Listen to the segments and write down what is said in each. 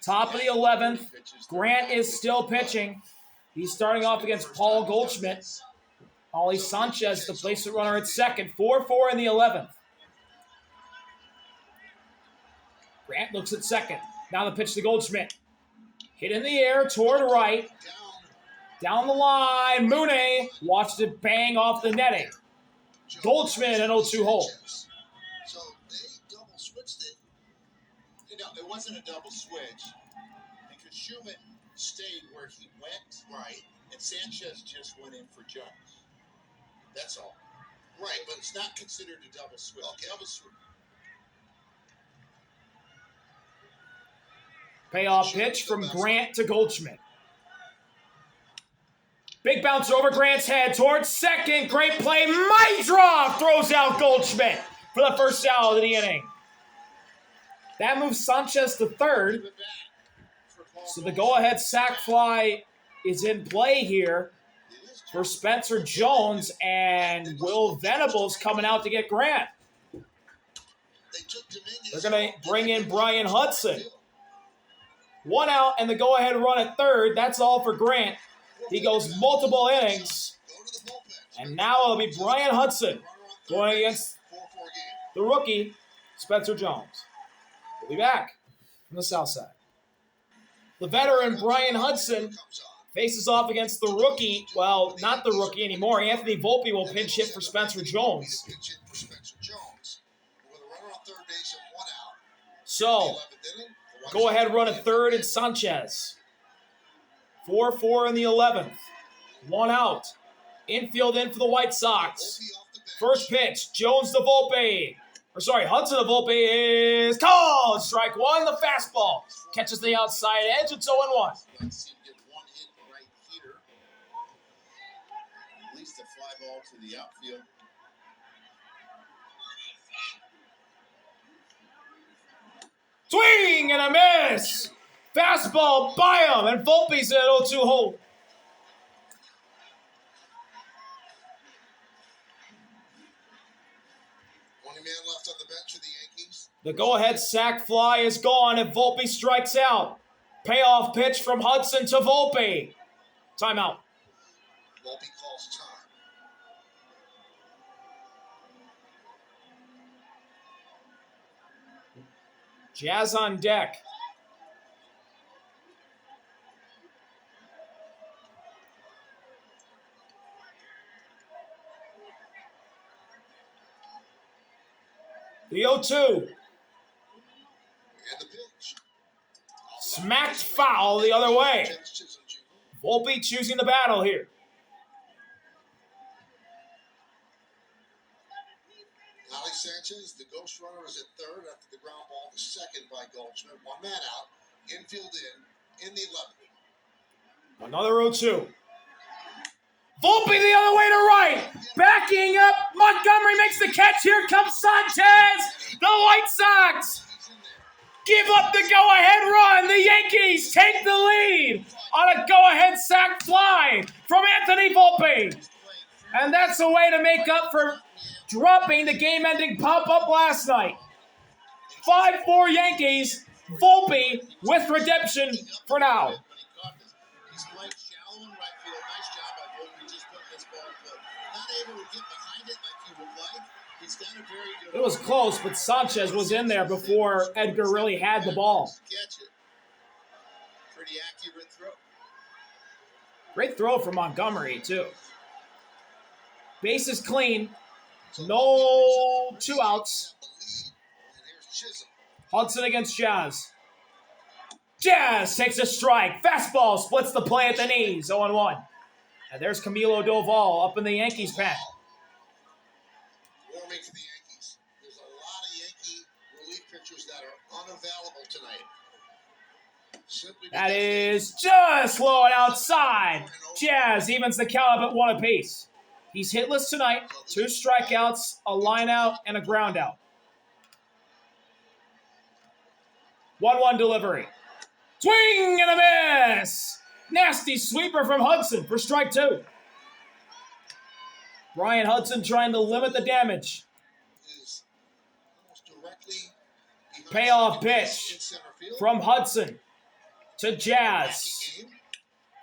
Top of the 11th. Grant is still pitching. He's starting off against Paul Goldschmidt. Ollie Sanchez, the placement runner at second. 4-4 in the 11th. Grant looks at second. Now the pitch to Goldschmidt. Hit in the air toward right. Down the line. Mooney watched it bang off the netting. Goldschmidt an 0-2 hole. So they double switched it. It wasn't a double switch because Schumann stayed where he went, right, and Sanchez just went in for Jones. That's all. Right, but it's not considered a double switch. Okay. Double switch. Payoff pitch from Grant to Goldschmidt. Big bounce over Grant's head towards second. Great play. Maidrov throws out Goldschmidt for the first out of the inning. That moves Sanchez to third. So the go-ahead sac fly is in play here for Spencer Jones, and Will Venables coming out to get Grant. They're going to bring in Brian Hudson. 1 out and the go-ahead run at third. That's all for Grant. He goes multiple innings. And now it'll be Brian Hudson going against the rookie, Spencer Jones. We'll be back from the south side. The veteran, Brian Hudson, faces off against the rookie. Well, not the rookie anymore. Anthony Volpe will pinch hit for Spencer Jones. So, go-ahead run at third and Sanchez. 4-4 in the 11th. 1 out. Infield in for the White Sox. First pitch, Jones to Volpe. Hudson to Volpe is called. Strike one, the fastball. Catches the outside edge. It's 0-1. At least a fly ball to the outfield. Swing and a miss. Fastball by him, and Volpe's at 0-2 hole. Only man left on the bench for the Yankees. The go-ahead sac fly is gone, and Volpe strikes out. Payoff pitch from Hudson to Volpe. Timeout. Volpe calls time. Jazz on deck. The 0-2. Smacked foul the other way. Volpe choosing the battle here. Ali Sanchez, the ghost runner, is at third after the ground ball to second by Goldschmidt. 1 man out. Infield in the 11th. Another 0-2. Volpe the other way to right. Backing up. Montgomery makes the catch. Here comes Sanchez. The White Sox give up the go-ahead run. The Yankees take the lead on a go-ahead sac fly from Anthony Volpe. And that's a way to make up for dropping the game-ending pop-up last night. 5-4 Yankees. Volpe with redemption for now. It was close, but Sanchez was in there before Edgar really had the ball. Pretty accurate throw. Great throw from Montgomery, too. Base is clean. No 2 outs. Hudson against Jazz. Jazz takes a strike. Fastball splits the play at the knees. 0-1. And there's Camilo Doval up in the Yankees pen. Warming for the Yankees. There's a lot of Yankee relief pitchers that are unavailable tonight. That is just low and outside. Jazz evens the count up at 1 apiece. He's hitless tonight. 2 strikeouts, a line out, and a ground out. 1-1 delivery. Swing and a miss. Nasty sweeper from Hudson for strike 2. Brian Hudson trying to limit the damage. Is almost directly behind Payoff pitch from Hudson to Jazz.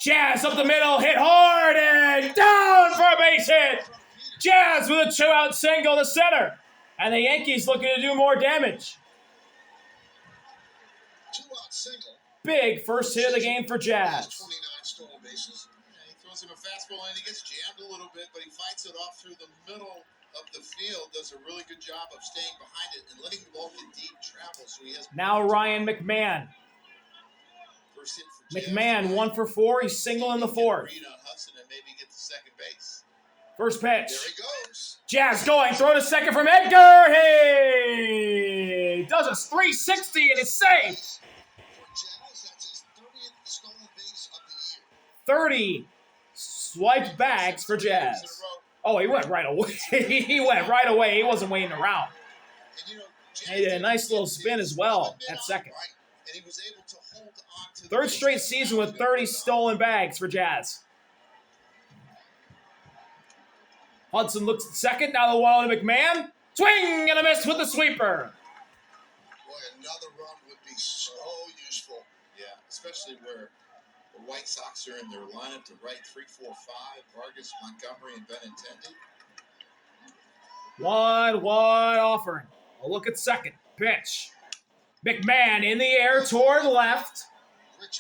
Jazz up the middle, hit hard and down for a base hit. Jazz with a 2-out single to center. And the Yankees looking to do more damage. 2-out single. Big first hit of the game for Jazz. 29 stolen bases. He throws him a fastball and he gets jammed a little bit, but he fights it off through the middle of the field. Does a really good job of staying behind it and letting the ball get deep travel. So he has now Ryan McMahon. First hit for Jazz. McMahon 1 for 4. He's single in the fourth. Read on Hudson and maybe get to second base. First pitch. There he goes. Jazz going. Throw to second from Edgar. Hey! Does a 360 and is safe. For Jazz, that's his 30th stolen base of the year. 30 swiped bags for Jazz. Oh, he went right away. He went right away. He wasn't waiting around. And he did a nice little spin as well at second. And he was able to hold on to Third straight season with 30 stolen bags for Jazz. Hudson looks at second. Now the wild McMahon. Swing and a miss with the sweeper. Boy, another run would be so useful. Yeah, especially where the White Sox are in their lineup to right 3, 4, 5. Vargas, Montgomery, and Benintendi. Wide offering. A look at second. Pitch. McMahon in the air toward left.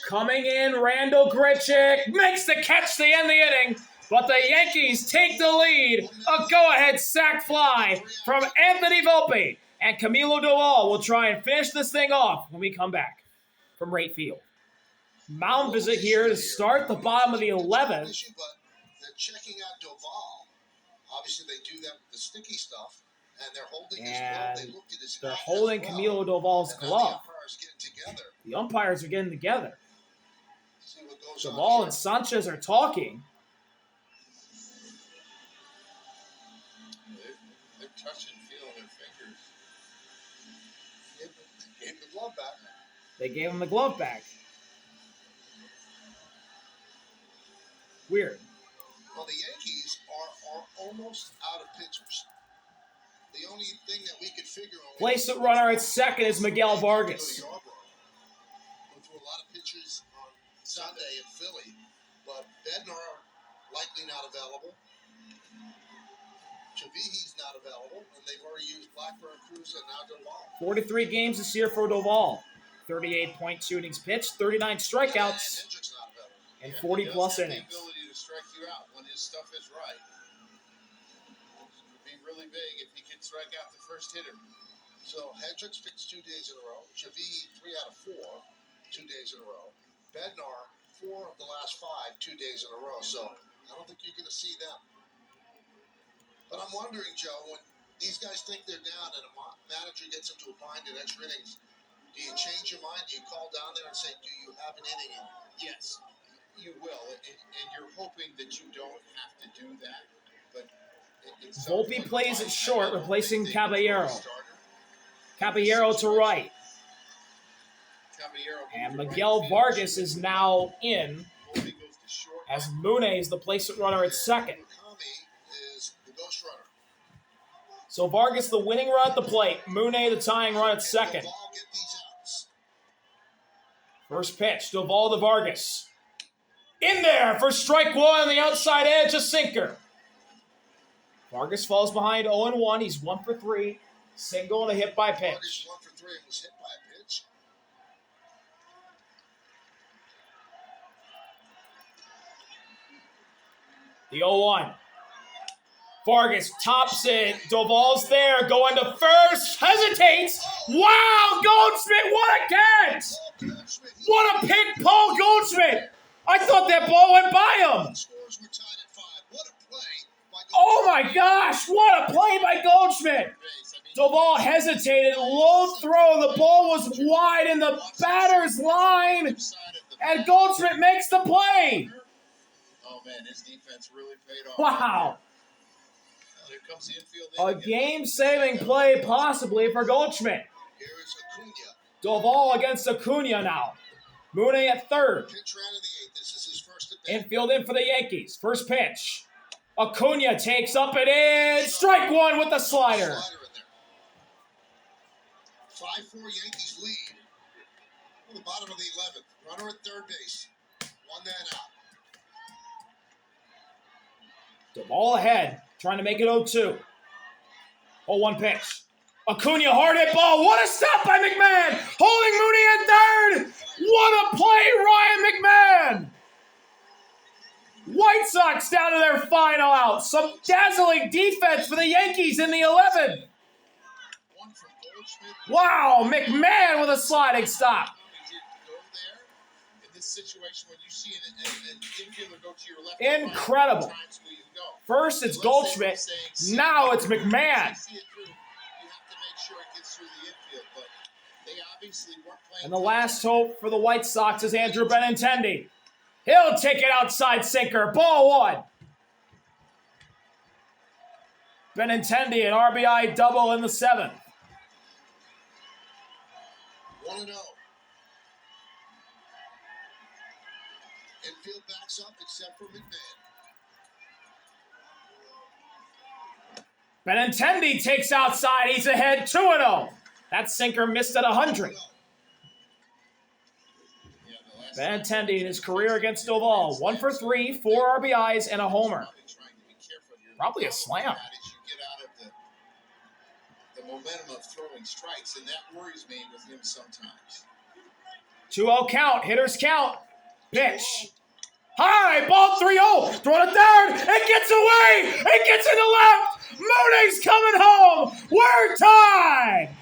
Coming in, Randall Grichuk makes the catch to end the inning. But the Yankees take the lead. A go-ahead sac fly from Anthony Volpe. And Camilo Doval will try and finish this thing off when we come back from right field. Mound visit here to start the bottom of the 11th. But they're checking out Doval. Obviously, they do that with the sticky stuff. And they're holding his glove. They looked at his they're holding Camilo Doval's glove. The umpires are getting together. Doval and Sanchez are talking. They're touching, feeling their fingers. Gave the glove back. They gave him the glove back. Weird. Well, the Yankees are almost out of pitchers. The only thing that we could figure out. Place it runner at second is Miguel Vargas. Went through a lot of pitchers on Sunday in Philly, but Bednar likely not available. Chavihi's not available, and they've already used Blackburn, Cruz, and now Doval. 43 games this year for Doval. 38.2 innings pitched, 39 strikeouts, and 40-plus innings. The ability to strike you out when his stuff is right. It would be really big if he could strike out the first hitter. So Hendricks pitched 2 days in a row. Chavihi 3 out of 4, 2 days in a row. Bednar 4 of the last 5, 2 days in a row. So I don't think you're going to see them. But I'm wondering, Joe, when these guys think they're down and a manager gets into a bind in extra innings, do you change your mind? Do you call down there and say, do you have an inning? And yes, you will. And you're hoping that you don't have to do that. But Volpe plays it short, replacing Caballero. Caballero to right. And Miguel Vargas is now in as Mune is the placement runner at second. So Vargas the winning run at the plate. Mune the tying run at second. First pitch, Doval to Vargas. In there for strike one on the outside edge, a sinker. Vargas falls behind 0-1. He's 1 for 3. Single and a hit by pitch. Vargas 1 for 3 and was hit by a pitch. The 0-1. Vargas tops it. Doval's there. Going to first. Hesitates. Wow, Goldschmidt, what a catch! What a pick, Paul Goldschmidt! I thought that ball went by him. Oh my gosh, what a play by Goldschmidt! Doval hesitated, low throw, the ball was wide in the batter's line, and Goldschmidt makes the play! Oh man, his defense really paid off. Wow. Here comes the infield. A game-saving play possibly for Goldschmidt. Here is Acuna. Doval against Acuna now. Mune at third. Pitch ran in the 8th. This is his first at bat. Infield in for the Yankees. First pitch. Acuna takes up and in. Strike one with the slider. 5-4 Yankees lead. On the bottom of the 11th. Runner at third base. One man out. Duvall ahead, trying to make it 0-2. 0-1 pitch. Acuna, hard hit ball. What a stop by McMahon. Holding Mooney at third. What a play, Ryan McMahon. White Sox down to their final out. Some dazzling defense for the Yankees in the 11th. Wow, McMahon with a sliding stop. In this situation, when you see an infielder go to your left, incredible. First it's Goldschmidt, now it's McMahon. And the last hope for the White Sox is Andrew Benintendi. He'll take it outside sinker. Ball one. Benintendi, an RBI double in the 7th. 1-0. Infield backs up except for McMahon. Benintendi takes outside. He's ahead 2-0. That sinker missed at 100. Benintendi in his career against Duvall. 1 for 3, 4 RBIs, and a homer. Probably a slam. The momentum of throwing strikes, and that worries me with him sometimes. 2-0 count. Hitters count. Pitch. High. Ball 3-0. Throw to third. It gets away. It gets in the left. Mooney's coming home. We're tied.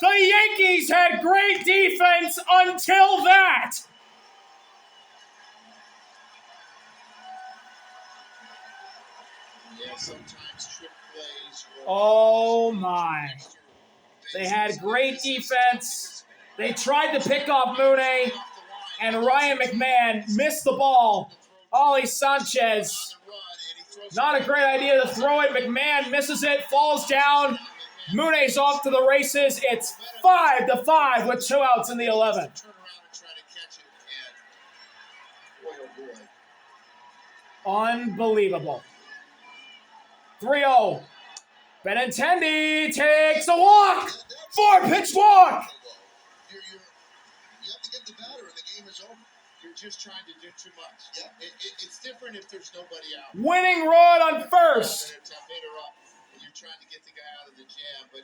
The Yankees had great defense until that. Yeah, sometimes trick plays. Oh my. They had great defense. They tried to pick off Mooney, and Ryan McMahon missed the ball. Ollie Sanchez, not a great idea to throw it. McMahon misses it, falls down. Mooney's off to the races. It's 5-5 with 2 outs in the 11th. Unbelievable. 3-0. Benintendi takes a walk. 4-pitch walk. You have to get the batter and the game is over. You're just trying to do too much. Yeah. It's different if there's nobody out. Winning run on first. You're trying to get the guy out of the jam, but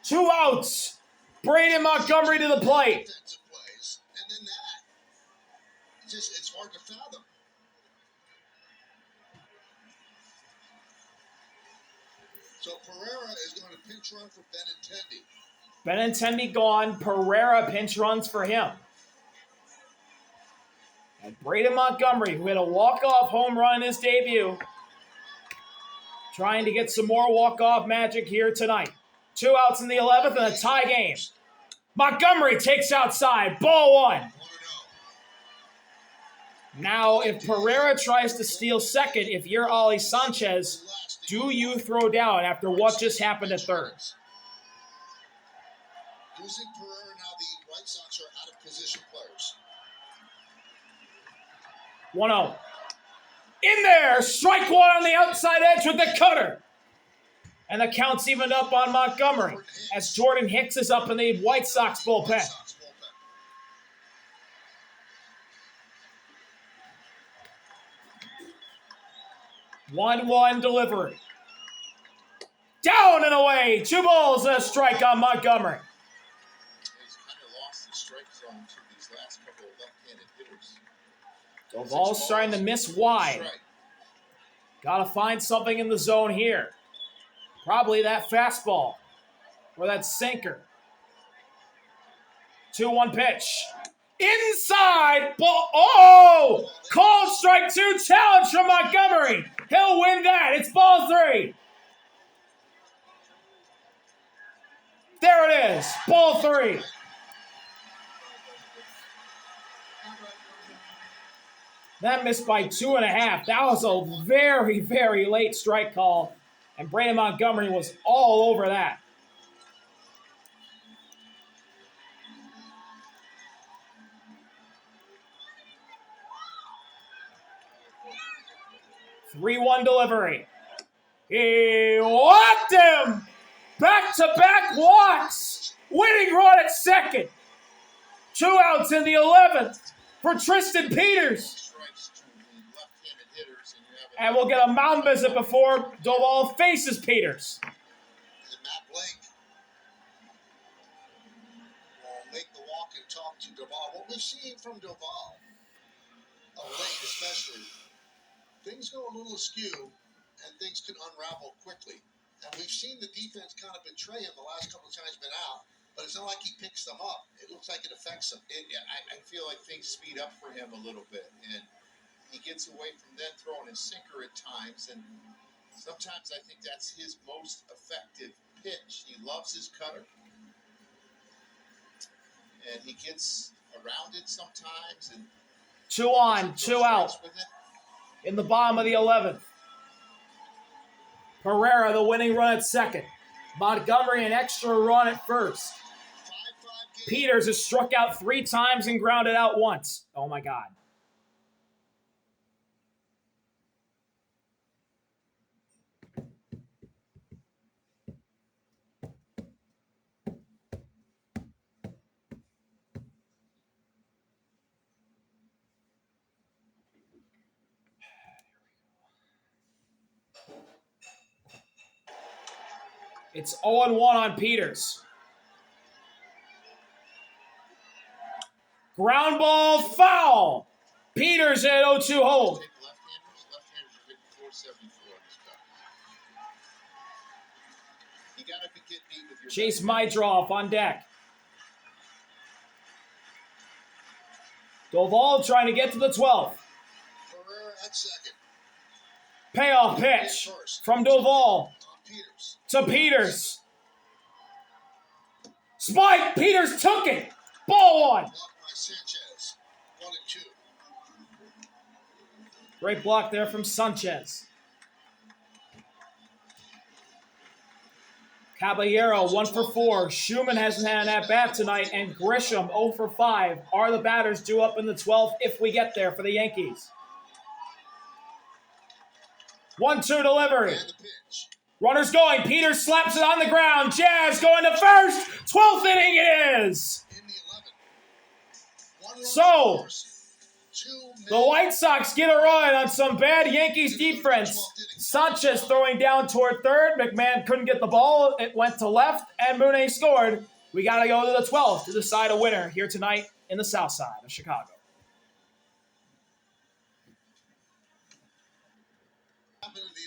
2 outs. Braden Montgomery to the plate. Plays, and then that. It's hard to fathom. So Pereira is going to pinch run for Benintendi. Benintendi gone. Pereira pinch runs for him. And Braden Montgomery, who hit a walk-off home run in his debut, trying to get some more walk-off magic here tonight. 2 outs in the 11th and a tie game. Montgomery takes outside. Ball 1. Now, if Pereira tries to steal second, if you're Ollie Sanchez, do you throw down after what just happened at third? Losing Pereira, now the White Sox are out of position players. 1-0. In there, strike one on the outside edge with the cutter. And the count's evened up on Montgomery as Jordan Hicks is up in the White Sox bullpen. 1-1 delivery. Down and away. 2 balls and a strike on Montgomery. He's kind of lost the strike zone to these last couple of left-handed hitters. Duvall's trying to miss wide. Got to find something in the zone here. Probably that fastball or that sinker. 2-1 pitch. Inside ball. Oh! Called strike 2. Challenge from Montgomery. He'll win that. It's ball 3. There it is. Ball 3. That missed by 2.5. That was a very, very late strike call. And Brandon Montgomery was all over that. Three-one delivery. He walked him. Back-to-back walks. Winning run at second. 2 outs in the 11th for Tristan Peters. And we'll get a mound visit before Doval faces Peters. And Matt Blake will make the walk and talk to Doval. What we've seen from Doval, of late especially, things go a little askew and things can unravel quickly. And we've seen the defense kind of betray him the last couple of times he's been out, but it's not like he picks them up. It looks like it affects him. I feel like things speed up for him a little bit, and he gets away from then throwing his sinker at times, and sometimes I think that's his most effective pitch. He loves his cutter, and he gets around it sometimes. And 2 on, 2 out in the bottom of the 11th. Pereira, the winning run at second. Montgomery, an extra run at first. Peters has struck out 3 times and grounded out once. Oh, my God. It's 0-1 on Peters. Ground ball foul. Peters at 0-2 hold. Left-handers are hitting 474 on this guy. You got to get beat with your Chase Mydroff on deck. Doval trying to get to the 12th. Pereira at second. Payoff pitch from Doval to Peters. Spike. Peters took it. Ball one. Blocked by Sanchez. 1-2. Great block there from Sanchez. Caballero 1 for 4. Schumann hasn't had an at-bat tonight, and Grisham 0 for 5 are the batters due up in the 12th if we get there for the Yankees. 1-2 delivery. And the pitch. Runners going. Peters slaps it on the ground. Jazz going to first. 12th inning it is. In the 11th. 1 run So, scores. 2 the White Sox get a run on some bad Yankees defense. Sanchez throwing down toward third. McMahon couldn't get the ball. It went to left, and Mooney scored. We got to go to the 12th to decide a winner here tonight in the South Side of Chicago.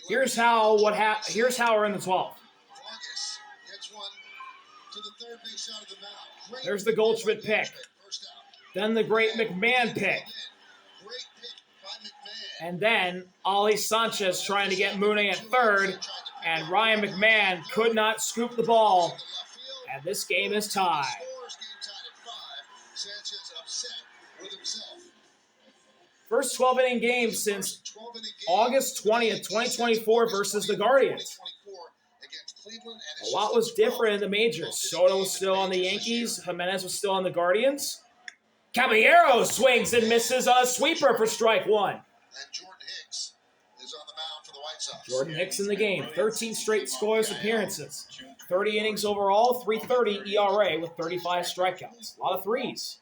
Here's how we're in the 12th. Vargas hits one to the third base side of the mound. Great There's the Goldschmidt pick. First out. Then the great McMahon pick. Great pick by McMahon. And then Ollie Sanchez trying to get Mooney at third. And Ryan McMahon could not scoop the ball. And this game is tied. Scores, game tied at 5. Sanchez upset with himself. First 12-inning game since August 20th, 2024 versus the Guardians. A lot was different in the majors. Soto was still on the Yankees. Jimenez was still on the Guardians. Caballero swings and misses on a sweeper for strike 1. And Jordan Hicks is on the mound for the White Sox. Jordan Hicks in the game. 13 straight scoreless appearances. 30 innings overall, 3.30 ERA with 35 strikeouts. A lot of threes.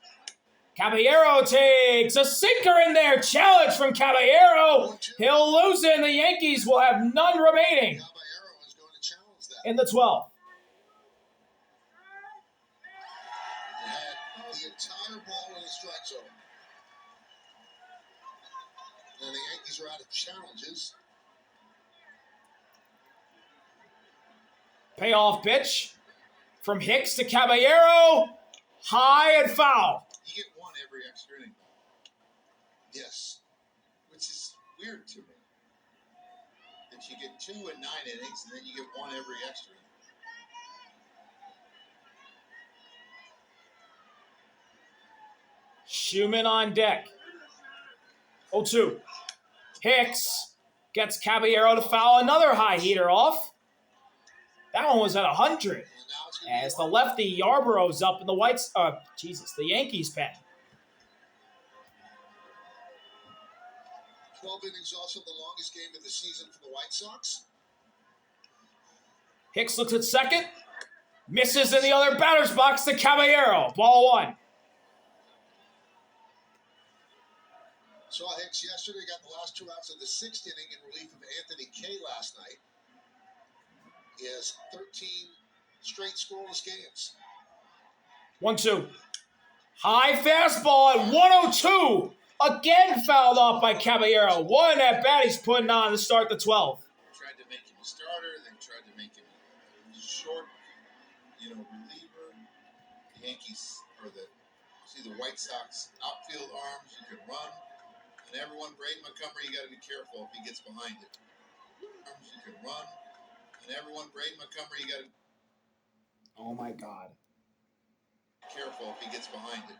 Caballero takes a sinker in there. Challenge from Caballero. He'll lose it, and the Yankees will have none remaining Caballero is going to challenge that. in the 12th. He had the entire ball in the strike zone. And the Yankees are out of challenges. Payoff pitch from Hicks to Caballero. High and foul. You get one every extra inning. Yes. Which is weird to me. That you get 2 in 9 innings, and then you get 1 every extra inning. Schumann on deck. 0-2. Hicks gets Caballero to foul another high heater off. That one was at 100. As the lefty Yarborough's up in the the Yankees pen. 12 innings, also the longest game of the season for the White Sox. Hicks looks at second. Misses in the other batter's box to Caballero. Ball 1. Saw Hicks yesterday, got the last 2 outs of the 6th inning in relief of Anthony Kay last night. He has 13 straight scoreless games. 1-2. High fastball at 102. Again fouled off by Caballero. One at bat he's putting on to start the 12th. Tried to make him a starter, then tried to make him a short, reliever. The Yankees, the White Sox outfield arms, you can run. And everyone, Braden Montgomery, you got to be careful if he gets behind it. Arms, you can run. And everyone, Braden Montgomery, you got to Oh my God. be careful if he gets behind it.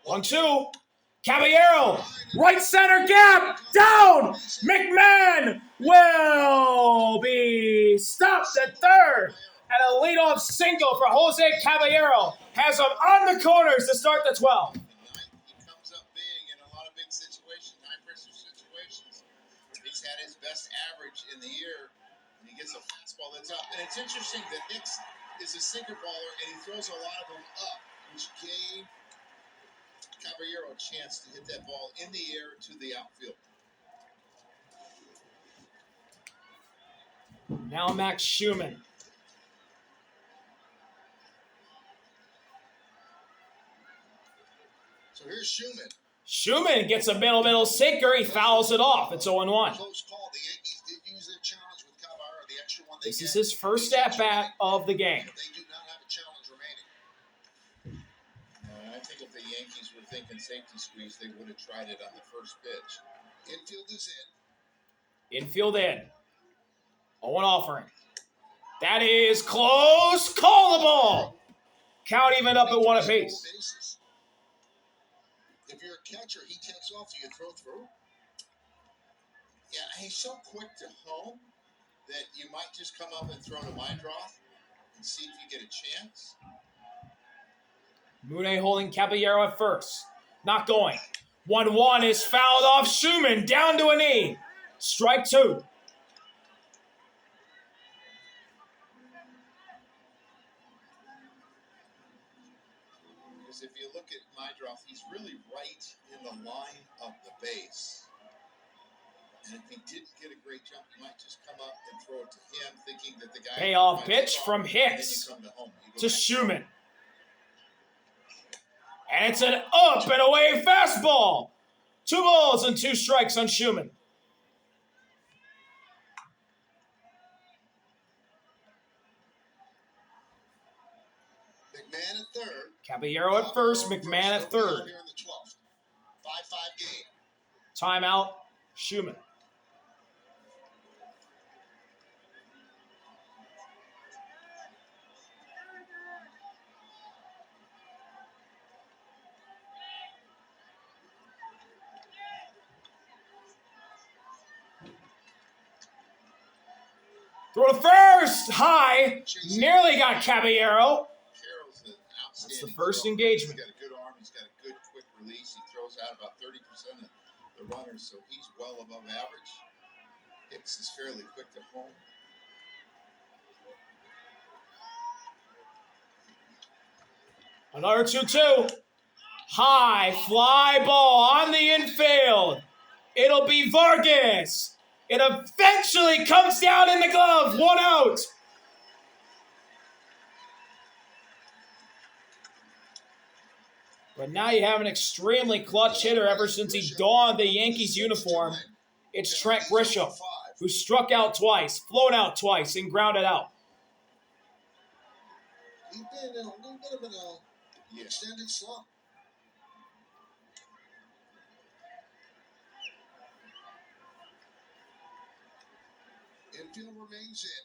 1-2. Caballero, right center gap, down. McMahon will be stopped at third. And a leadoff single for Jose Caballero has him on the corners to start the 12th. He comes up big in a lot of big situations, high-pressure situations. He's had his best average in the year, and he gets a fastball that's up. And it's interesting that Hicks is a sinker baller, and he throws a lot of them up, which gave Caballero a chance to hit that ball in the air to the outfield. Now Max Schumann. So here's Schumann. Schumann gets a middle sinker. He fouls it off. It's 0-1. Close call. The Yankees did use their challenge with Caballero, the extra one they This is get. his first at-bat of the game. They do not have a challenge remaining. I think if the Yankees were thinking safety squeeze, they would have tried it on the first pitch. Infield is in. Infield in. 0-1 offering. That is close. Call the ball. Count even up at 1 apiece. If you're a catcher, he takes off. You can throw through. Yeah, he's so quick to home that you might just come up and throw to Mindroth and see if you get a chance. Mune holding Caballero at first. Not going. 1-1 is fouled off. Schumann down to a knee. Strike 2. Because if you look at Mindroth, he's really right in the line of the base. And if he didn't get a great jump, you might just come up and throw it to him, thinking that the guy... Payoff pitch from Hicks to Schumann. And it's an up and away fastball. 2 balls and 2 strikes on Schumann. McMahon at third. Caballero at first, McMahon at third. Here in the 12th. 5-5 game. Timeout, Schumann. Throw to first, high, nearly got Caballero. That's the first engagement. He's got a good arm, he's got a good quick release. He throws out about 30% of the runners, so he's well above average. Hicks is fairly quick to home. Another 2-2. High fly ball on the infield. It'll be Vargas. It eventually comes down in the glove. 1 out. But now you have an extremely clutch hitter ever since he donned the Yankees uniform. It's Trent Grisham, who struck out twice, flown out twice, and grounded out. He's been in a little bit of an extended slump. Infield remains in.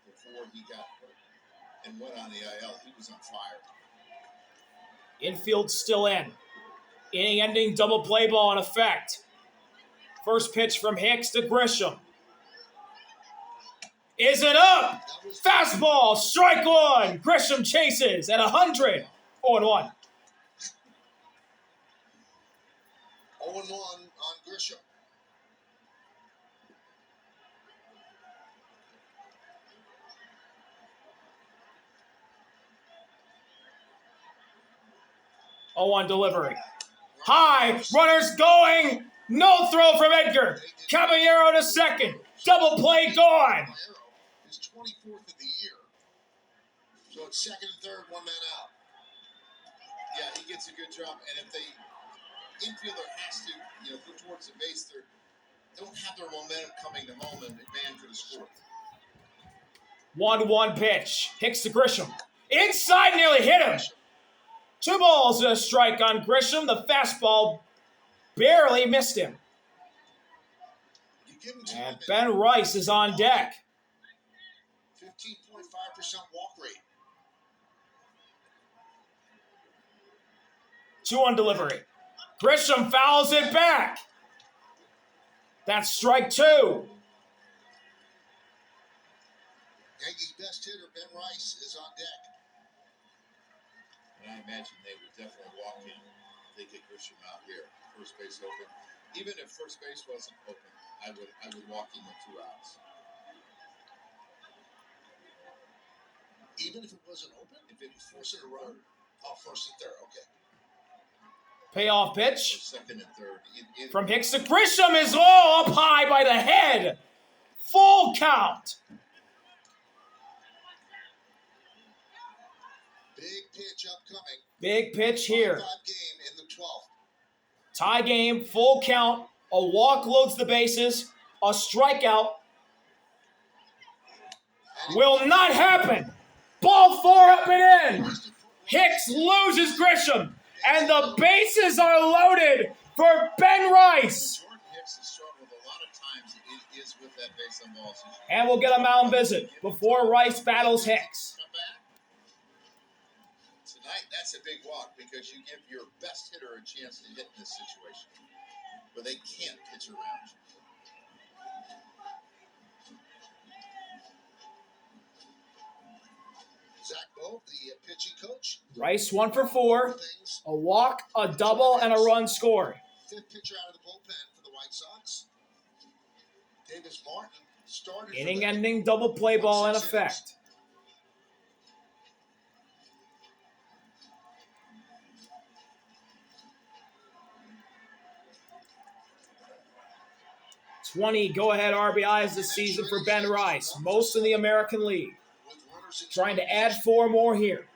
Before he got hurt and went on the IL, he was on fire. Infield still in. Inning-ending double play ball in effect. First pitch from Hicks to Grisham. Is it up? Fastball, strike 1. Grisham chases at 100. 0-1. 0-1 on Grisham. 0-1 delivery. High, runners going. No throw from Edgar. Caballero to second. Double play gone. His 24th of the year. So it's second and third, one man out. Yeah, he gets a good job. And if the infielder has to, go towards the base, they don't have their momentum coming to home, and McMahon could have scored. 1-1 pitch. Hicks to Grisham. Inside, nearly hit him. 2 balls and a strike on Grisham. The fastball barely missed him. And Ben Rice is on deck. 15.5% walk rate. 2-1 delivery. Grisham fouls it back. That's strike 2. Yankees' best hitter, Ben Rice, is on deck. And I imagine they would definitely walk in. They get Grisham out here. First base open. Even if first base wasn't open, I would walk in with 2 outs. Even if it wasn't open? If it was forcing a run? Oh, first and third, okay. Payoff pitch. Second and third. From Hicks to Grisham is low, up high by the head. Full count. Big pitch upcoming. Big pitch here. 5 game in the 12th. Tie game, full count. A walk loads the bases. A strikeout will not happen. Ball 4 up and in. Hicks loses Grisham. And the bases are loaded for Ben Rice. Jordan Hicks has struggled a lot of times is with that base on balls. And we'll get a mound visit before Rice battles Hicks. Tonight, that's a big walk because you give your best hitter a chance to hit in this situation. But they can't pitch around you. Zach Bowe, the pitching coach. Rice 1 for 4. A walk, a double, and a run scored. 5th pitcher out of the bullpen for the White Sox. Davis Martin started. Inning-ending double play ball in effect. $20 go-ahead RBIs this season for Ben Rice, most in the American League. Trying to add 4 more here.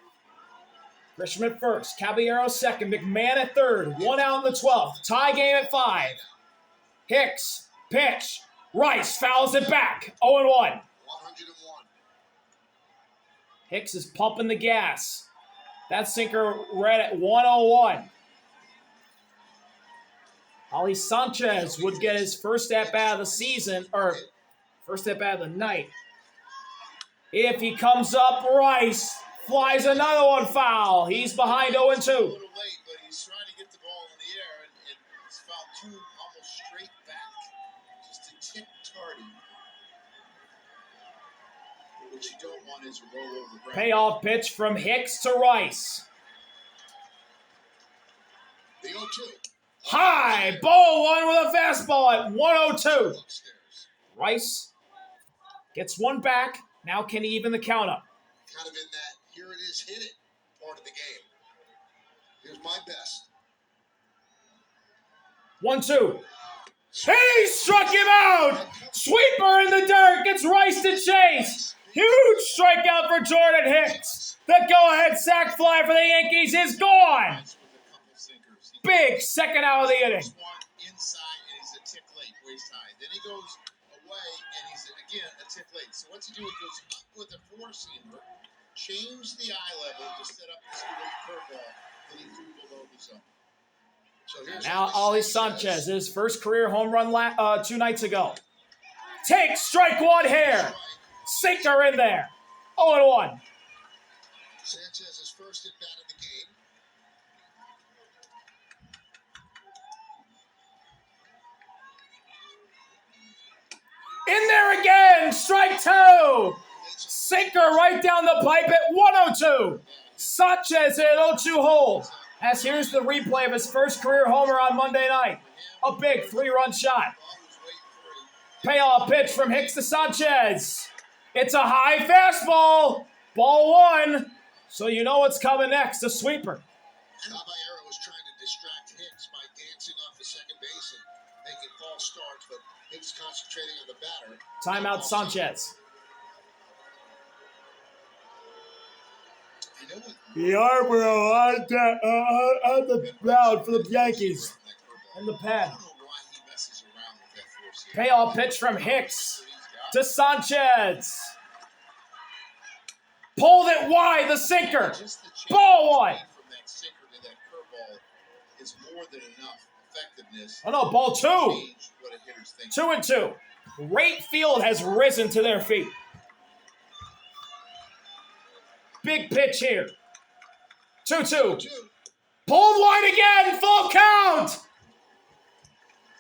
Grisham at first, Caballero second, McMahon at third, 1 out in the 12th. Tie game at 5. Hicks, pitch, Rice fouls it back, 0-1. 101. Hicks is pumping the gas. That sinker read at 101. Ollie Sanchez would get his first at-bat of the season, or first at-bat of the night. If he comes up, Rice flies another one foul. He's behind 0-2. A little late, but he's trying to get the ball in the air, and it's fouled 2 almost straight back. Just a tick tardy. What you don't want is a rollover ground. Payoff pitch from Hicks to Rice. The 0-2. High, ball 1 with a fastball at 102. Rice gets 1 back. Now can he even the count up? Kind of in that, here it is, hit it part of the game. Here's my best. 1-2. He struck him out. Sweeper in the dirt gets Rice to chase. Huge strikeout for Jordan Hicks. The go-ahead sac fly for the Yankees is gone. Big second out of the inning. Inside, and he's a tick late, waist high. Then he goes away, and he's again a tick late. So what's he do? He goes up with a 4-seamer, change the eye level to set up this curveball that he threw below the zone. So here's Now Ollie Sanchez, his first career home run 2 nights ago. Takes strike 1 here. Sinker in there. 0-1. Sanchez's first at bat of the game. In there again, strike 2. Sinker right down the pipe at 102. Sanchez at 0-2 hole. As here's the replay of his first career homer on Monday night. A big 3-run shot. Payoff pitch from Hicks to Sanchez. It's a high fastball. Ball 1. So you know what's coming next, a sweeper. Caballero was making false starts, but Hicks concentrating on the batter. Timeout Sanchez. You know what? Yarborough on the mound for the Yankees. And the pen. I don't know why he messes around with that four-seamer. Payoff pitch from Hicks to Sanchez. Pulled it wide, the sinker. Ball one. From that sinker to that curveball is more than enough effectiveness. Oh no, ball to two. change what a hitter's thinking. 2-2. Right field has risen to their feet. Big pitch here. 2-2. Pulled wide again, full count.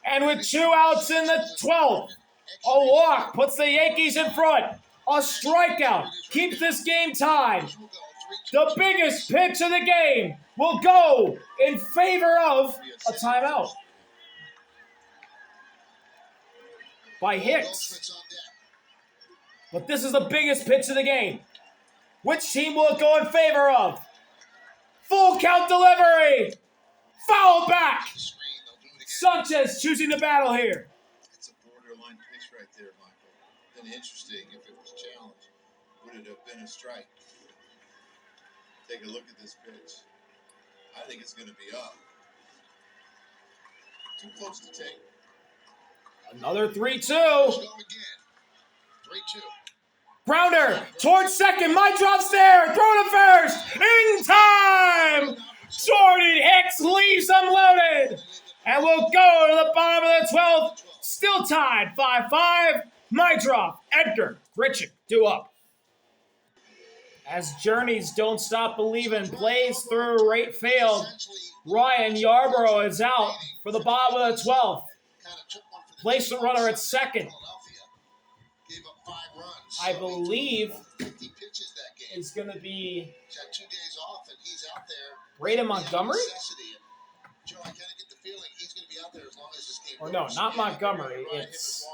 And with 2 outs in the 12th, a walk puts the Yankees in front. A strikeout keeps this game tied. The biggest pitch of the game will go in favor of a timeout by Hicks. But this is the biggest pitch of the game. Which team will it go in favor of? Full count delivery. Foul back. Sanchez choosing to battle here. It's a borderline pitch right there, Michael. Been interesting if it was challenged. Would it have been a strike? Take a look at this pitch. I think it's going to be up. Too close to take. Another 3-2. Let's go again. 3-2. Grounder towards second. My drop's there. Throw to first. In time. Jordan Hicks leaves them loaded. And we'll go to the bottom of the 12th. Still tied 5-5. My drop. Edgar, Richard, due up. As Journeys Don't Stop Believin' plays through right field, Ryan Yarborough is out for the bottom of the 12th. Place the runner at second. I believe it's going to be Braden Montgomery? Or no, not Montgomery. It's,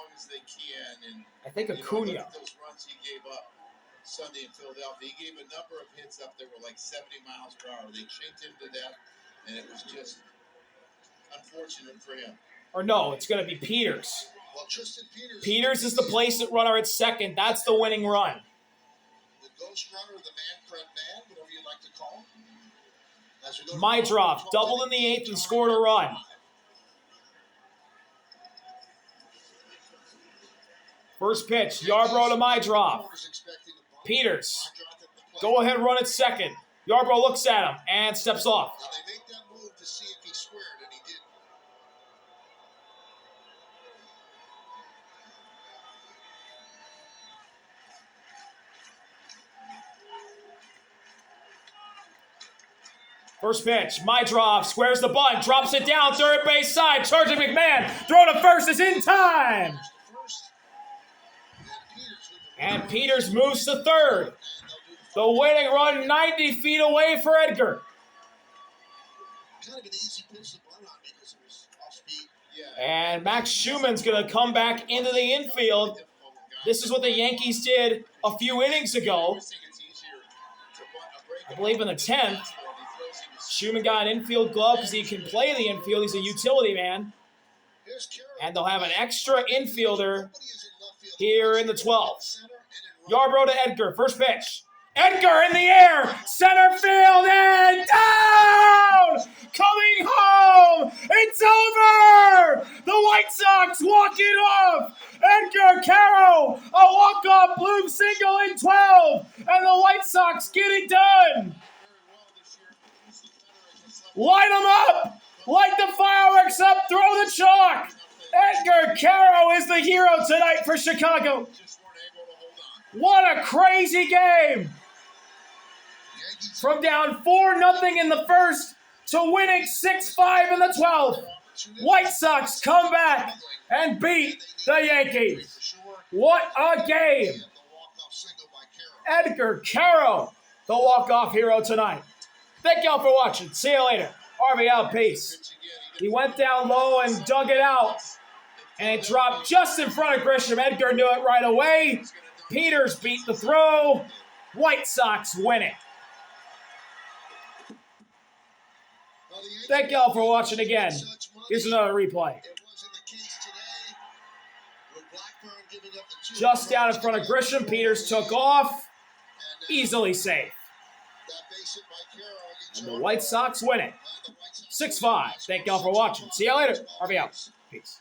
I think, Acuna. Sunday in Philadelphia, he gave a number of hits up that were like 70 miles per hour. They chinked him to death, and it was just unfortunate for him. Or no, it's going to be Peters. Well, Tristan Peters. Peters is the placement runner at second. That's the winning run. The ghost runner, the man, Fred Man, whatever you like to call him. My drop, doubled in the 8th and scored a run. First pitch, Yarborough to my drop. Peters, go ahead, run at second. Yarborough looks at him and steps off. Now they make that move to see if he squared, and he didn't. First pitch, my drop, squares the bunt, drops it down, third base side, charging McMahon, throw to first is in time. And Peters moves to third. The winning run 90 feet away for Edgar. Kind of an easy pitch to run on because it was off speed. And Max Schumann's going to come back into the infield. This is what the Yankees did a few innings ago. I believe in the 10th. Schumann got an infield glove because he can play the infield. He's a utility man. And they'll have an extra infielder here in the 12th. Yarborough to Edgar. First pitch. Edgar in the air. Center field and down. Coming home. It's over. The White Sox walk it off. Edgar Caro. A walk-off bloom single in 12. And the White Sox get it done. Light them up. Light the fireworks up. Throw the chalk. Edgar Caro is the hero tonight for Chicago. What a crazy game. From down 4-0 in the first to winning 6-5 in the 12th. White Sox come back and beat the Yankees. What a game. Edgar Caro, the walk-off hero tonight. Thank y'all for watching. See you later. RV out. Peace. He went down low and dug it out. And it dropped just in front of Grisham. Edgar knew it right away. Peters beat the throw. White Sox win it. Thank y'all for watching again. Here's another replay. just out in front of Grisham. Peters took off. Easily safe. And the White Sox win it. 6-5. Thank y'all for watching. See you later. RV out. Peace.